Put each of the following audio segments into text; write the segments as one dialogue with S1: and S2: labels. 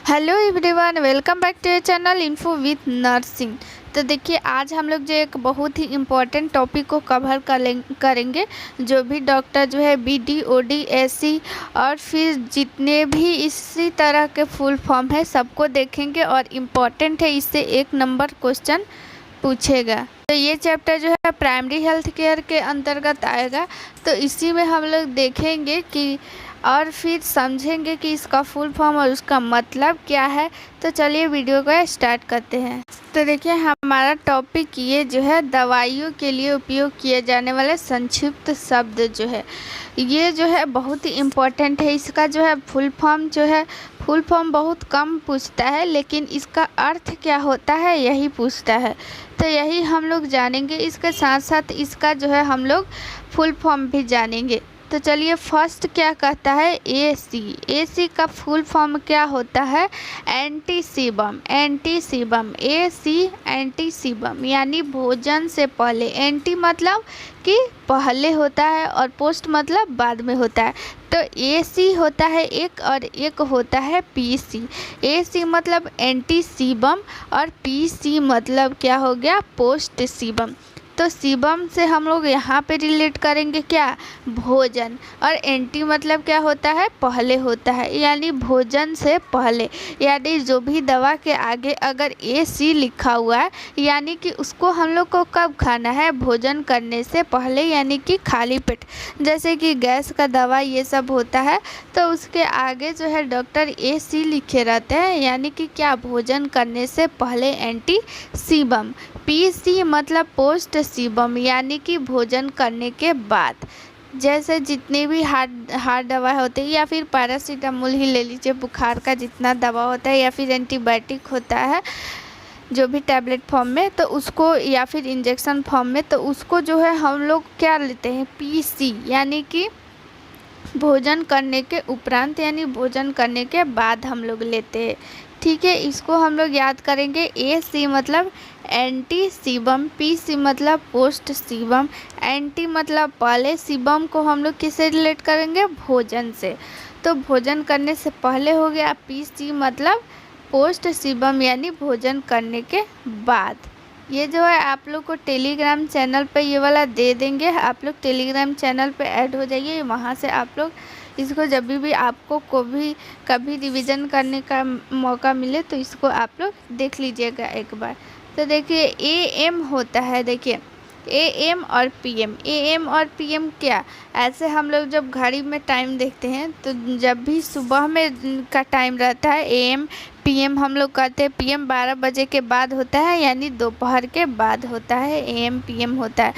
S1: Hello everyone, welcome back to your channel info with nursing. तो देखिए, आज हम लोग जो एक बहुत ही इम्पोर्टेंट टॉपिक को कवर करेंगे। जो भी डॉक्टर जो है बीडी, ओडी, एसी और फिर जितने भी इसी तरह के फुल फॉर्म है सबको देखेंगे और इम्पोर्टेंट है, इससे 1 नंबर क्वेश्चन पूछेगा। तो ये चैप्टर जो है प्राइमरी हेल्थ केयर के अंतर्गत आएगा। तो इसी में हम लोग देखेंगे कि और फिर समझेंगे कि इसका फुल फॉर्म और उसका मतलब क्या है। तो चलिए वीडियो को स्टार्ट करते हैं। तो देखिए, हमारा टॉपिक ये जो है दवाइयों के लिए उपयोग किए जाने वाले संक्षिप्त शब्द जो है ये जो है बहुत ही इम्पोर्टेंट है। इसका जो है फुल फॉर्म बहुत कम पूछता है, लेकिन इसका अर्थ क्या होता है यही पूछता है। तो यही हम लोग जानेंगे। इसके साथ साथ इसका जो है हम लोग फुल फॉर्म भी जानेंगे। तो चलिए, फर्स्ट क्या कहता है, एसी। एसी का फुल फॉर्म क्या होता है, एंटीसीबम। एंटीसीबम, एसी एंटीसीबम यानी भोजन से पहले। एंटी मतलब कि पहले होता है और पोस्ट मतलब बाद में होता है। तो एसी होता है एक और एक होता है पीसी। एसी मतलब एंटीसीबम और पीसी मतलब क्या हो गया, पोस्ट सीबम। तो सीबम से हम लोग यहाँ पे रिलेट करेंगे क्या, भोजन। और एंटी मतलब क्या होता है, पहले होता है, यानी भोजन से पहले। यानी जो भी दवा के आगे अगर एसी लिखा हुआ है यानी कि उसको हम लोग को कब खाना है, भोजन करने से पहले, यानी कि खाली पेट। जैसे कि गैस का दवा ये सब होता है तो उसके आगे जो है डॉक्टर एसी लिखे रहते हैं, यानी कि क्या, भोजन करने से पहले एंटी सीबम। पीसी मतलब पोस्ट सीबम यानी कि भोजन करने के बाद। जैसे जितने भी हार्ड दवा होते हैं या फिर पैरासीटामोल ही ले लीजिए, बुखार का जितना दवा होता है या फिर एंटीबायोटिक होता है जो भी टैबलेट फॉर्म में, तो उसको या फिर इंजेक्शन फॉर्म में, तो उसको जो है हम लोग क्या लेते हैं, पीसी, यानी कि भोजन करने के उपरांत, यानी भोजन करने के बाद हम लोग लेते हैं। ठीक है, इसको हम लोग याद करेंगे। ए सी मतलब एंटी सीबम, पी सी मतलब पोस्ट सीबम। एंटी मतलब पहले, सीबम को हम लोग किससे रिलेट करेंगे, भोजन से। तो भोजन करने से पहले हो गया। पी सी मतलब पोस्ट सीबम यानी भोजन करने के बाद। ये जो है आप लोग को टेलीग्राम चैनल पे ये वाला दे देंगे। आप लोग टेलीग्राम चैनल पे ऐड हो जाइए, वहाँ से आप लोग इसको जब भी आपको कभी रिवीजन करने का मौका मिले तो इसको आप लोग देख लीजिएगा एक बार। तो देखिए, एएम होता है, देखिए एएम और पीएम। एएम और पीएम क्या, ऐसे हम लोग जब घड़ी में टाइम देखते हैं तो जब भी सुबह में का टाइम रहता है एएम, पीएम हम लोग कहते हैं। पीएम 12 बजे के बाद होता है, यानी दोपहर के बाद होता है, एएम पीएम होता है।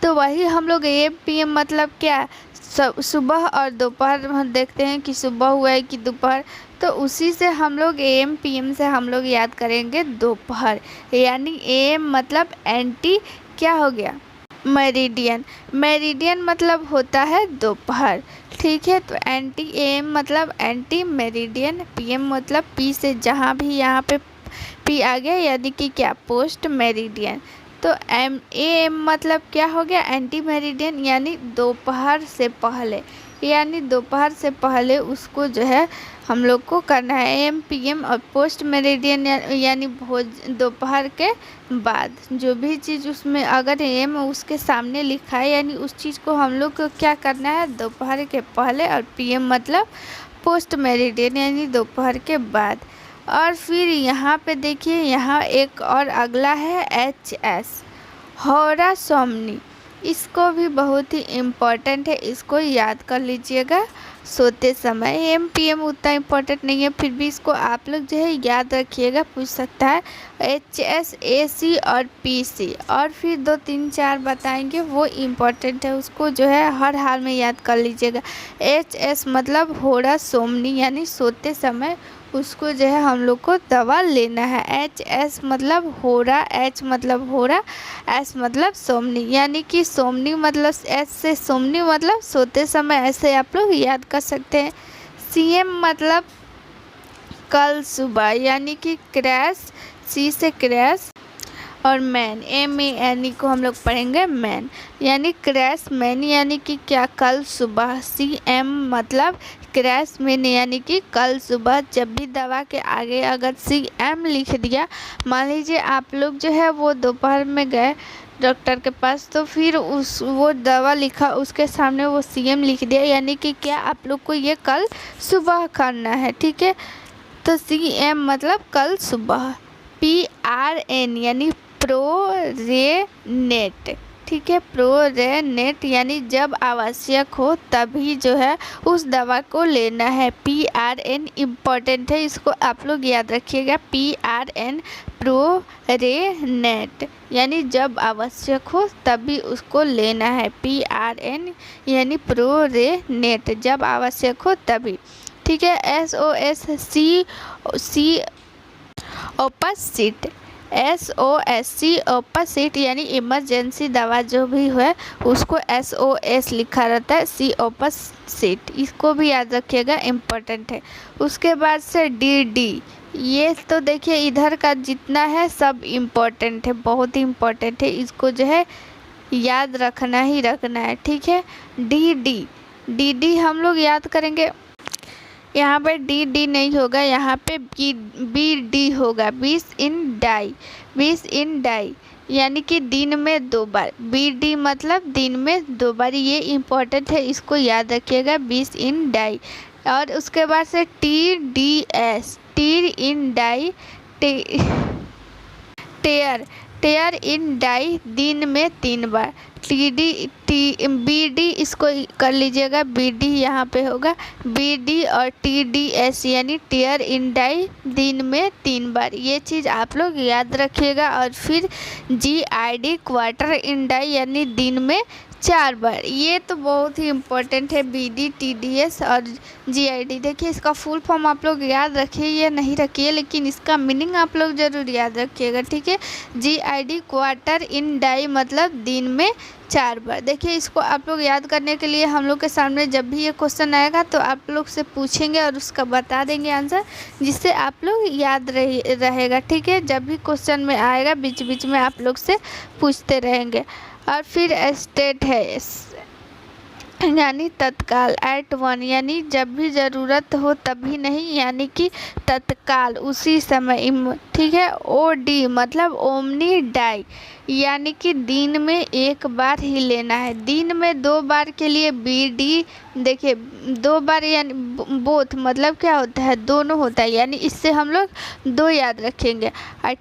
S1: तो वही हम लोग एएम पीएम मतलब क्या, सुबह और दोपहर हम देखते हैं कि सुबह हुआ है कि दोपहर, तो उसी से हम लोग एएम पीएम से हम लोग याद करेंगे दोपहर। यानी एएम मतलब एंटी क्या हो गया, मेरिडियन। मेरिडियन मतलब होता है दोपहर। ठीक है, तो एंटी एएम मतलब एंटी मेरिडियन। पीएम मतलब पी से जहाँ भी यहाँ पे पी आ गया, यानी कि क्या, पोस्ट मेरिडियन। तो एएम मतलब क्या हो गया, एंटी मेरिडियन, यानी दोपहर से पहले। यानी दोपहर से पहले उसको जो है हम लोग को करना है। एएम पीएम और पोस्ट मेरिडियन यानी दोपहर के बाद। जो भी चीज़ उसमें अगर एएम उसके सामने लिखा है, यानी उस चीज़ को हम लोग को क्या करना है, दोपहर के पहले। और पीएम मतलब पोस्ट मेरिडियन यानी दोपहर के बाद। और फिर यहाँ पे देखिए, यहाँ एक और अगला है एचएस, होरा सोमनी। इसको भी बहुत ही इम्पोर्टेंट है, इसको याद कर लीजिएगा सोते समय। एम पीएम उतना इम्पोर्टेंट नहीं है, फिर भी इसको आप लोग जो है याद रखिएगा, पूछ सकता है। एचएस, एसी और पीसी, और फिर 2 3 4 बताएंगे, वो इम्पोर्टेंट है, उसको जो है हर हाल में याद कर लीजिएगा। एचएस मतलब होरा सोमनी, यानी सोते समय उसको जो है हम लोग को दवा लेना है। एच मतलब होरा, एच मतलब होरा, एस मतलब सोमनी, यानी कि सोमनी मतलब एस से सोमनी मतलब सोते समय, ऐसे आप लोग याद कर सकते हैं। सीएम मतलब कल सुबह, यानी कि क्रैश, सी से क्रैश और मैन, MAN को हम लोग पढ़ेंगे मैन, यानी क्रैश मैन, यानी कि क्या, कल सुबह। CM मतलब क्रैश में यानी कि कल सुबह जब भी दवा के आगे अगर CM लिख दिया, मान लीजिए आप लोग जो है वो दोपहर में गए डॉक्टर के पास, तो फिर वो दवा लिखा उसके सामने वो CM लिख दिया, यानी कि क्या आप लोग को ये कल सुबह करना है। ठीक है, तो CM मतलब कल सुबह। PRN यानी प्रोरेनेट। ठीक है, प्रोरेनेट यानी जब आवश्यक हो तभी जो है उस दवा को लेना है। PRN इम्पॉर्टेंट है, इसको आप लोग याद रखिएगा। PRN प्रोरेनेट यानी जब आवश्यक हो तभी उसको लेना है। PRN यानी प्रोरेनेट, जब आवश्यक हो तभी। ठीक है, SOS सी ऑपोजिट। SOS ऑपोजिट यानी इमरजेंसी दवा जो भी है उसको SOS लिखा रहता है, सी ऑपोजिट, इसको भी याद रखिएगा, इम्पोर्टेंट है। उसके बाद से DD, ये तो देखिए इधर का जितना है सब इम्पोर्टेंट है, बहुत ही इम्पोर्टेंट है, इसको जो है याद रखना ही रखना है। ठीक है, DD हम लोग याद करेंगे, यहाँ पे DD नहीं होगा, यहाँ पे BD होगा, 20 इन डाई यानी कि दिन में 2 बार। BD मतलब दिन में 2 बार, ये इम्पोर्टेंट है, इसको याद रखिएगा, 20 इन डाई। और उसके बाद से TDS, टीर इन डाई, टेयर इन डाई, दिन में 3 बार। BD इसको कर लीजिएगा, BD यहाँ पे होगा, BD और TDS यानी टेयर इन डाई, दिन में 3 बार, ये चीज़ आप लोग याद रखिएगा। और फिर GID क्वार्टर इन डाई यानी दिन में 4 बार, ये तो बहुत ही इम्पोर्टेंट है। BD, TDS और GID, देखिए इसका फुल फॉर्म आप लोग याद रखिए या नहीं रखिए, लेकिन इसका मीनिंग आप लोग ज़रूर याद रखिएगा। ठीक है, GID क्वार्टर इन डाई मतलब दिन में 4 बार। देखिए इसको आप लोग याद करने के लिए हम लोग के सामने जब भी ये क्वेश्चन आएगा तो आप लोग से पूछेंगे और उसका बता देंगे आंसर, जिससे आप लोग याद रहेगा। ठीक है, जब भी क्वेश्चन में आएगा बीच बीच में आप लोग से पूछते रहेंगे। और फिर स्टेट है यानी तत्काल, एट वन यानी जब भी ज़रूरत हो तभी नहीं, यानी कि तत्काल उसी समय। ठीक है, OD मतलब ओमनी डाई यानी कि दिन में 1 बार ही लेना है। दिन में 2 बार के लिए BD, देखिए 2 बार यानी बोथ मतलब क्या होता है, दोनों होता है, यानी इससे हम लोग 2 याद रखेंगे। और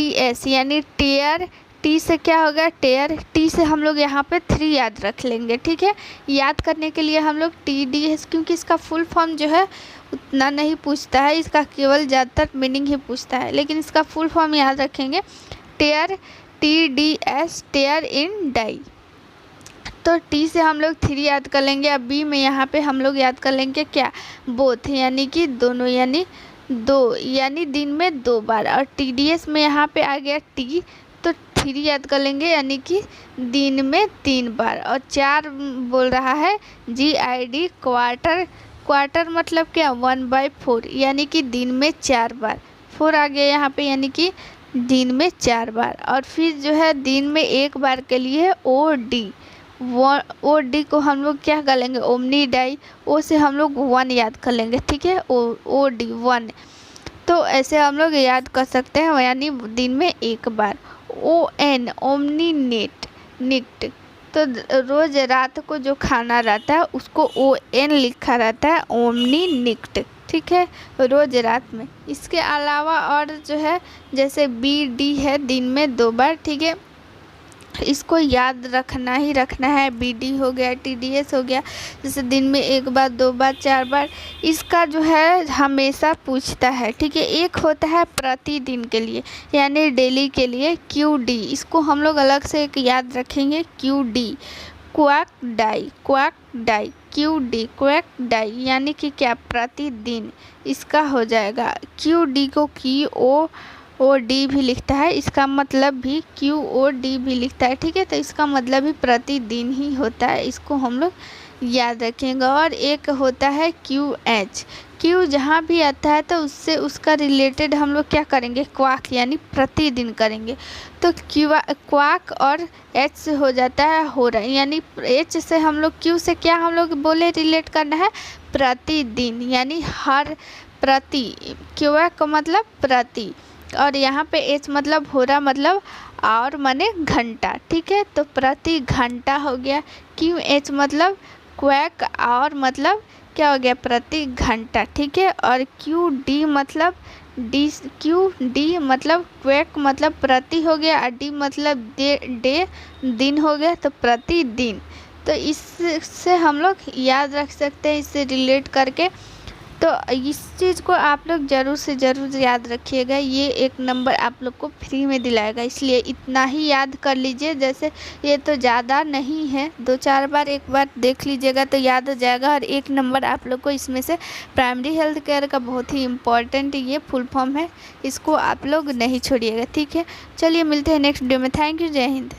S1: TDS यानी टेयर, T से क्या होगा टेयर, T से हम लोग यहाँ पे 3 याद रख लेंगे। ठीक है, याद करने के लिए हम लोग TDS, क्योंकि इसका फुल फॉर्म जो है उतना नहीं पूछता है, इसका केवल ज़्यादातर मीनिंग ही पूछता है, लेकिन इसका फुल फॉर्म याद रखेंगे, टेयर, TDS टेयर इन डाई। तो T से हम लोग 3 याद कर लेंगे। अब B में यहाँ पे हम लोग याद कर लेंगे क्या, बोथ यानी कि दोनों, यानी 2 यानी दिन में 2 बार। और TDS में यहाँ पे आ गया T, तो 3 याद कर लेंगे यानी कि दिन में 3 बार। और 4 बोल रहा है GID क्वार्टर मतलब क्या, 1/4 यानी कि दिन में 4 बार। 4 आ गया यहाँ पे यानी कि दिन में 4 बार। और फिर जो है दिन में 1 बार के लिए OD को हम लोग क्या कर लेंगे, ओमनी डाई, O से हम लोग 1 याद कर लेंगे। ठीक है, OD 1, तो ऐसे हम लोग याद कर सकते हैं, यानी दिन में 1 बार। ON ओमनी निट, तो रोज़ रात को जो खाना रहता है उसको ON लिखा रहता है, ओमनी निक्ट। ठीक है, रोज़ रात में। इसके अलावा और जो है जैसे BD है दिन में 2 बार। ठीक है, इसको याद रखना ही रखना है। BD हो गया, TDS हो गया, जैसे दिन में 1 बार, 2 बार, 4 बार, इसका जो है हमेशा पूछता है। ठीक है, एक होता है प्रतिदिन के लिए यानी डेली के लिए, QD, इसको हम लोग अलग से एक याद रखेंगे, QD quack die, QD quack die यानी कि क्या, प्रतिदिन, इसका हो जाएगा। QD को QOD भी लिखता है, इसका मतलब भी QOD भी लिखता है। ठीक है, तो इसका मतलब भी प्रतिदिन ही होता है, इसको हम लोग याद रखेंगे। और एक होता है क्यू जहाँ भी आता है तो उससे उसका रिलेटेड हम लोग क्या करेंगे, क्वाक यानी प्रतिदिन करेंगे। तो क्वाक और एच से हो जाता है हो रहा, यानी एच से हम लोग क्यू से क्या हम लोग बोले रिलेट करना है, प्रतिदिन यानी हर प्रति, क्वाक का मतलब प्रति, और यहाँ पे एच मतलब हो रहा मतलब और माने घंटा, ठीक है। तो प्रति घंटा हो गया, क्यू एच मतलब क्वैक और मतलब क्या हो गया, प्रति घंटा, ठीक है। और क्यू डी मतलब क्यू डी मतलब क्वैक मतलब प्रति हो गया, और डी मतलब डे दिन हो गया, तो प्रतिदिन। तो इससे हम लोग याद रख सकते हैं, इससे रिलेट करके। तो इस चीज़ को आप लोग ज़रूर से ज़रूर याद रखिएगा, ये 1 नंबर आप लोग को फ्री में दिलाएगा, इसलिए इतना ही याद कर लीजिए। जैसे ये तो ज़्यादा नहीं है, 2-4 बार एक बार देख लीजिएगा तो याद हो जाएगा। और 1 नंबर आप लोग को इसमें से प्राइमरी हेल्थ केयर का बहुत ही इम्पॉर्टेंट ये फुल फॉर्म है, इसको आप लोग नहीं छोड़िएगा, ठीक है। चलिए मिलते हैं नेक्स्ट वीडियो में। थैंक यू, जय हिंद।